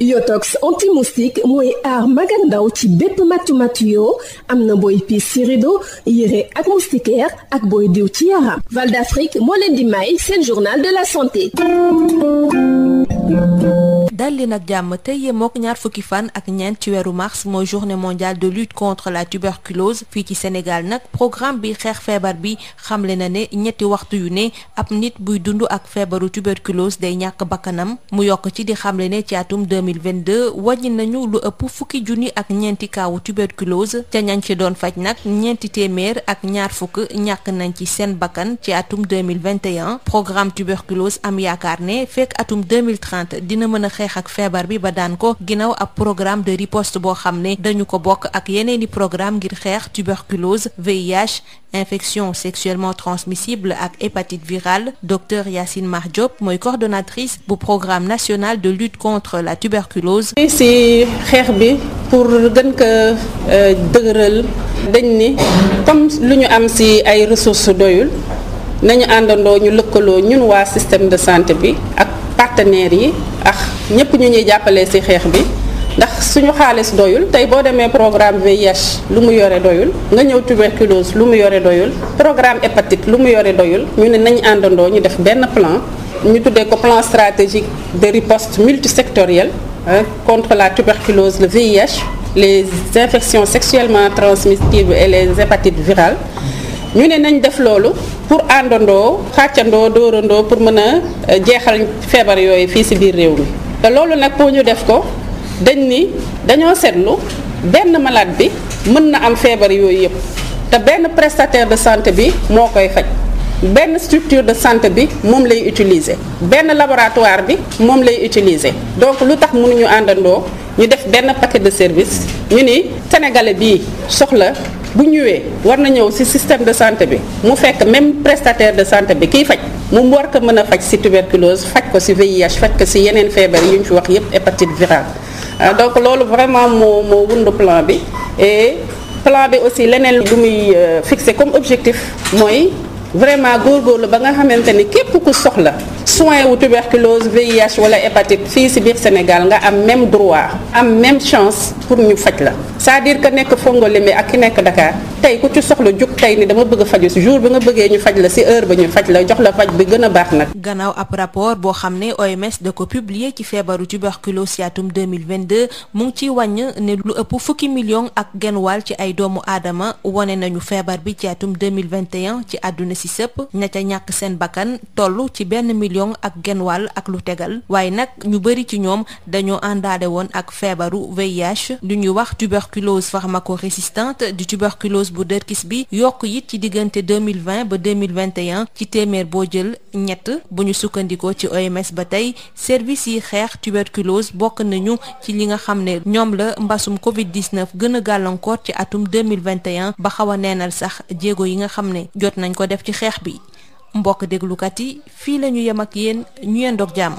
Yotox anti-moustique mooy aar mag ak ndaw ci bépp matu yoo am na booy piis ci rido yére ak moustiquaire ak booy diw ci yaram. Val d'Afrique moo leen di may seen journal de la santé. dal leen ak jàmm tey yemook ñaar fukki fan ak ñeent ci weeru mars mooy journée mondiale de lutte contre la tuberculose fii ci Sénégal nag programme bi xeex feebar bi xamle na ne ñetti waxtu yu ne ab nit buy dund ak feebaru tuberculose day ñàkk bakkanam mu yokk ci di xamle ne ci atum 2022 wàññi nañu lu ëpp fukki junni ak ñeenti kaawu tuberculose ca ñañ ci doon faj nag ñeenti téeméer ak ñaar fukk ñàkk nañ ci seen bakkan ci atum 2021 programme tuberculose am yaakaar ne fekk atum 2030 dina mën a xeex ak feebar bi ba daan ko ginnaaw ab programme de riposte boo xam ne dañu ko bokk ak yeneeni programme ngir xeex tuberculose VIH infection sexuellement transmissible ak hépatite virale docteur Yacine Mar Diop mooy coordonnatrice bu programme national de lutte contre la tuberculose. ci xeex bi pour gën ko dëgëral dañ ni comme lu ñu am ci ay ressources doyul nañu àndandoo ñu lëkkaloo ñun waa système de santé bi ak partenaires yi ak ñëpp ñu ñuy jàppale ci xeex bi ndax suñu xaalis doyul tey boo demee programme VIH lu mu yore doyul nga ñëw tuberculose lu mu yore doyul programme hépatite lu mu yore doyul ñu ne nañ àndandoo ñu def benn plan ñu tuddee ko plan stratégique de riposte multisectorielle contre la tuberculose le VIH les infections sexuellement transmissibles et les hépatites virales ñu ne nañ def loolu pour àndandoo xàccandoo dóorandoo pour mën a jeexal feebar yooyu fii ci biir réew mi te loolu nag pour ñu def ko dañoo seetlu benn malade bi mën na am feebar yooyu yëpp te benn prestataire de santé bi moo koy faj benn structure de santé bi moom lay utiliser benn laboratoire bi moom lay utiliser donc lu tax mënuñu àndandoo ñu def benn paquet de service ñu ni sénégalais bii soxla bu ñëwee war na ñëw ci système de santé bi mu fekk même prestataire de santé bi kiy faj mu war ko mën a faj ci tuberculose faj ko ci VIH faj ko ci yeneen feebar yu ñu fi wax yépp hépatite virale donc loolu vraiment moo wundu plan bi et plan bi aussi leneen lu muy fixé comme objectif mooy vraiment góorgóorlu ba nga xamante ni képp ku soxla soin wu tuberculose VIH wala hépatite fii ci biir Sénégal nga am même droit am même chance pour ñu faj la c'est-à-dire que nekk Fongolimbi ak ki nekk Dakar tey ku ci soxla jug tey ni dama bëgg a faju ci jour bi nga bëggee ñu faj la ci heure ba ñu faj la jox la faj bi gën a baax nag. gannaaw ab rapport boo xam ne OMS da ko publier ci feebaru tuberculose ci atum 2022 mu ngi ciy wàññ ne lu ëpp fukki million ak genn wàll ci ay doomu aadama wane nañu feebar bi ci atum 2021 ci àdduna si sëpp ña ca ñàkk seen bakkan toll ci 1 million ak genn wàll ak lu tegal waaye nag ñu bëri ci ñoom dañoo àndaale woon ak feebaru VIH lu ñuy wax tuberculose pharmacorésistante di tuberculose bu dërkis bi yokk it ci diggante 2020 ba 2021 ci téeméer boo jël ñett bu ñu sukkandikoo ci OMS ba tey service yi xeex tuberculose bokk nañu ci li nga xam ne ñoom la mbasum Covid-19 gën a gàllankoor ci atum 2021 ba xaw a neenal sax jéego yi nga xam ne jot nañ ko def ci xeex bi mbokk déglukat yi fii la ñu yem ak yéen ñu yendoog jàmm.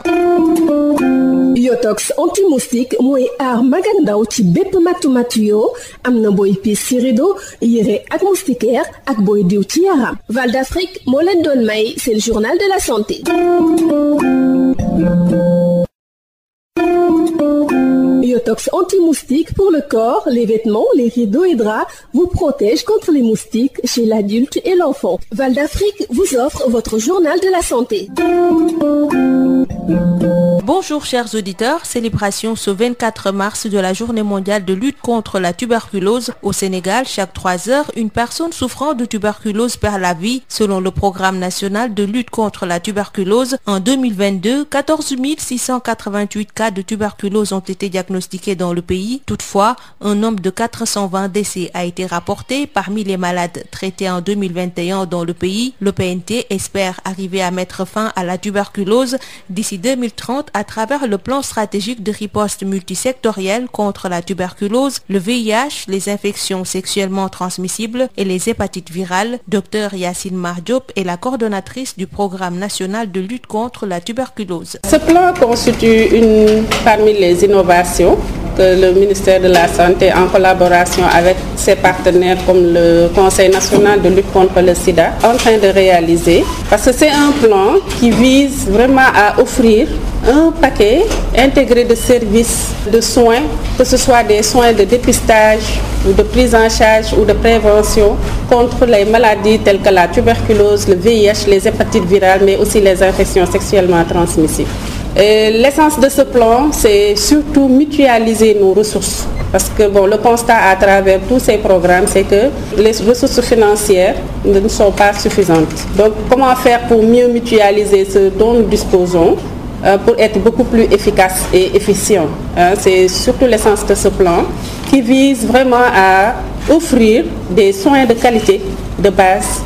Yotox anti-moustique mooy aar mag ak ndaw ci bépp matu yoo am na booy piis ci rido yére ak moustiquaire ak booy diw ci yaram. Val d'Afrique moo leen doon may seen journal de la santé. Yotox anti-moustique pour le corps, les vêtements, les rideaux et draps vous protège contre les moustiques chez l'adulte et l'enfant. Val d'Afrique vous offre votre journal de la santé. Bonjour chers auditeurs, célébration ce 24 mars de la journée mondiale de lutte contre la tuberculose. Au Sénégal, chaque 3 heures, une personne souffrant de tuberculose perd la vie. Selon le programme national de lutte contre la tuberculose, en 2022, 14 688 cas de tuberculose ont été diagnostiqués dans le pays. Toutefois, un nombre de 420 décès a été rapporté parmi les malades traités en 2021 dans le pays. Le PNT espère arriver à mettre fin à la tuberculose d'ici 2030 à travers le plan stratégique de riposte multisectorielle contre la tuberculose, le VIH, les infections sexuellement transmissibles et les hépatites virales. Docteur Yacine Mar Diop est la coordonnatrice du programme national de lutte contre la tuberculose. Ce plan constitue parmi les innovations que le ministère de la Santé, en collaboration avec ses partenaires comme le Conseil national de lutte contre le sida, est en train de réaliser. Parce que c'est un plan qui vise vraiment à offrir un paquet intégré de services de soins, que ce soit des soins de dépistage ou de prise en charge ou de prévention contre les maladies telles que la tuberculose, le VIH, les hépatites virales, mais aussi les infections sexuellement transmissibles. L'essence de ce plan, c'est surtout mutualiser nos ressources. Parce que le constat à travers tous ces programmes, c'est que les ressources financières ne sont pas suffisantes. Donc, comment faire pour mieux mutualiser ce dont nous disposons pour être beaucoup plus efficace et efficient. C'est surtout l'essence de ce plan qui vise vraiment à offrir des soins de qualité de base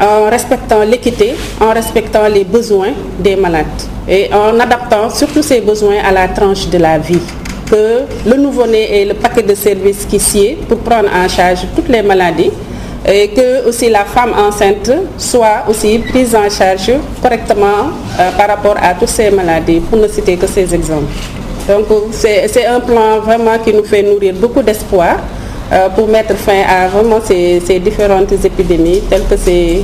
en respectant l'équité, en respectant les besoins des malades et en adaptant surtout ces besoins à la tranche de la vie. Que le nouveau-né ait le paquet de services qui s'y est pour prendre en charge toutes les maladies et que aussi la femme enceinte soit aussi prise en charge correctement par rapport à toutes ces maladies, pour ne citer que ces exemples. Donc c'est un plan vraiment qui nous fait nourrir beaucoup d'espoir pour mettre fin à vraiment ces différentes épidémies telles que c'est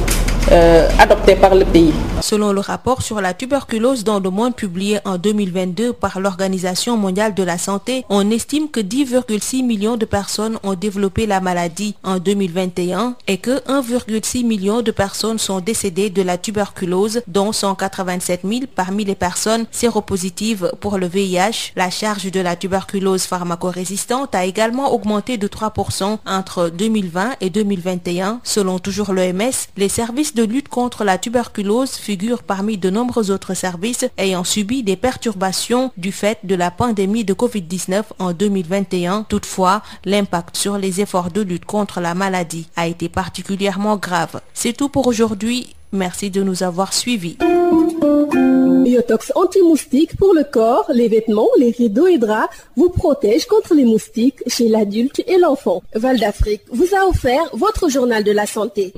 adopté par le pays. Selon le rapport sur la tuberculose dans le monde publié en 2022 par l'Organisation mondiale de la santé, on estime que 10,6 millions de personnes ont développé la maladie en 2021 et que 1,6 million de personnes sont décédées de la tuberculose, dont 187 000 parmi les personnes séropositives pour le VIH. La charge de la tuberculose pharmacorésistante a également augmenté de 3% entre 2020 et 2021. Selon toujours l'OMS, les services de lutte contre la tuberculose figure parmi de nombreux autres services ayant subi des perturbations du fait de la pandémie de Covid-19 en 2021. Toutefois, l'impact sur les efforts de lutte contre la maladie a été particulièrement grave. C'est tout pour aujourd'hui. Merci de nous avoir suivis. Biotox anti-moustique pour le corps, les vêtements, les rideaux et draps vous protège contre les moustiques chez l'adulte et l'enfant. Val d'Afrique vous a offert votre journal de la santé.